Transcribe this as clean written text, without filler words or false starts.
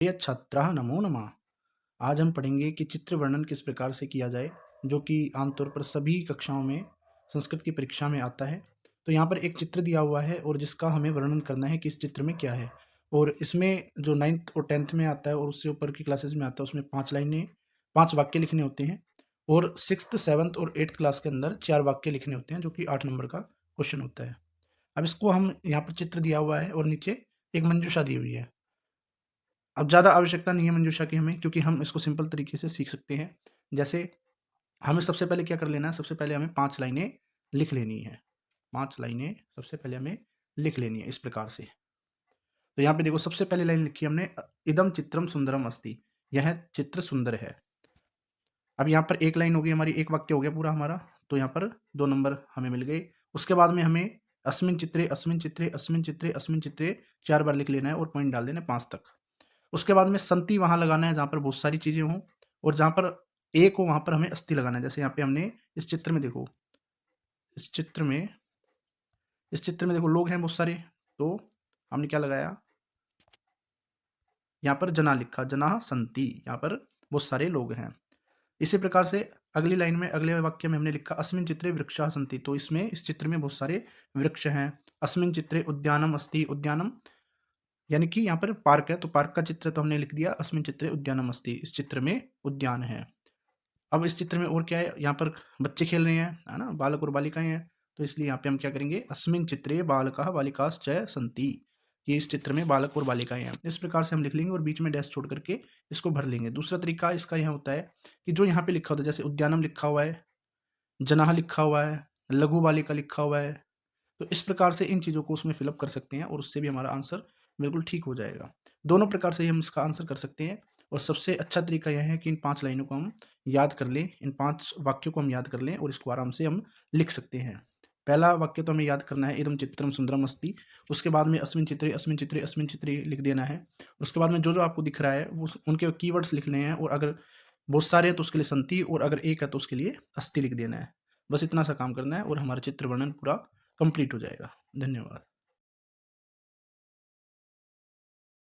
प्रिय छात्राः नमो नमः। आज हम पढ़ेंगे कि चित्र वर्णन किस प्रकार से किया जाए, जो कि आमतौर पर सभी कक्षाओं में संस्कृत की परीक्षा में आता है। तो यहाँ पर एक चित्र दिया हुआ है और जिसका हमें वर्णन करना है कि इस चित्र में क्या है। और इसमें जो 9th और 10th में आता है और उससे ऊपर की क्लासेस में आता है, उसमें 5 लाइनें 5 वाक्य लिखने होते हैं। और 6th 7th और 8th क्लास के अंदर 4 वाक्य लिखने होते हैं, जो कि 8 नंबर का क्वेश्चन होता है। अब इसको हम यहाँ पर चित्र दिया हुआ है और नीचे एक मंजूषा दी हुई है। अब ज़्यादा आवश्यकता नहीं है मंजूषा की हमें, क्योंकि हम इसको सिंपल तरीके से सीख सकते हैं। जैसे हमें सबसे पहले क्या कर लेना है, सबसे पहले हमें 5 लाइनें लिख लेनी है। 5 लाइनें सबसे पहले हमें लिख लेनी है इस प्रकार से। तो यहाँ पे देखो, सबसे पहली लाइन लिखी है हमने, इदं चित्रम सुंदरम अस्ति। यह चित्र सुंदर है। अब यहाँ पर एक लाइन हो गई हमारी, एक वाक्य हो गया पूरा हमारा। तो यहाँ पर 2 नंबर हमें मिल गए। उसके बाद में हमें अस्मिन् चित्रे, अस्मिन् चित्रे, अस्मिन् चित्रे, अस्मिन् चित्रे 4 बार लिख लेना है और पॉइंट डाल देना है 5 तक। उसके बाद में संति वहाँ लगाना है जहाँ पर बहुत सारी चीज़ें हों, और जहाँ पर एक हो वहाँ पर हमें अस्थि लगाना है। जैसे यहाँ पे हमने इस चित्र में देखो, इस चित्र में देखो लोग हैं बहुत सारे, तो हमने क्या लगाया, यहाँ पर जना लिखा, जनाः सन्ति, यहाँ पर बहुत सारे लोग हैं। इसी प्रकार से अगली लाइन में, अगले वाक्य में हमने लिखा अस्मिन् चित्रे वृक्षाः सन्ति, तो इसमें इस चित्र में बहुत सारे वृक्ष हैं। अस्मिन् चित्रे उद्यानम् अस्ति, उद्यानम यानी कि यहाँ पर पार्क है, तो पार्क का चित्र तो हमने लिख दिया, अस्मिन् चित्रे उद्यानम् अस्ति, इस चित्र में उद्यान है। अब इस चित्र में और क्या है, यहाँ पर बच्चे खेल रहे हैं, है ना, बालक और बालिकाएं हैं। तो इसलिए यहाँ पे हम क्या करेंगे, अस्मिन् चित्रे बालकाः बालिकाश्च सन्ति, ये इस चित्र में बालक और बालिकाएं हैं। इस प्रकार से हम लिख लेंगे और बीच में डैश छोड़ करके इसको भर लेंगे। दूसरा तरीका इसका यह होता है कि जो यहाँ पे लिखा होता है, जैसे उद्यानम लिखा हुआ है, जनाः लिखा हुआ है, लघु बालिका लिखा हुआ है, तो इस प्रकार से इन चीज़ों को उसमें फिलअप कर सकते हैं और उससे भी हमारा आंसर बिल्कुल ठीक हो जाएगा। दोनों प्रकार से ही हम इसका आंसर कर सकते हैं, और सबसे अच्छा तरीका यह है कि इन 5 लाइनों को हम याद कर लें, इन 5 वाक्यों को हम याद कर लें और इसको आराम से हम लिख सकते हैं। पहला वाक्य तो हमें याद करना है, इदं चित्रम सुंदरम अस्ति। उसके बाद में अस्मिन् चित्रे, अस्मिन् चित्रे, अस्मिन् चित्रे लिख देना है। उसके बाद में जो-जो आपको दिख रहा है वो उनके कीवर्ड्स लिखने हैं, और अगर बहुत सारे हैं तो उसके लिए सन्ति, और अगर एक है तो उसके लिए अस्ति लिख देना है। बस इतना सा काम करना है और हमारा चित्र वर्णन पूरा कंप्लीट हो जाएगा। धन्यवाद।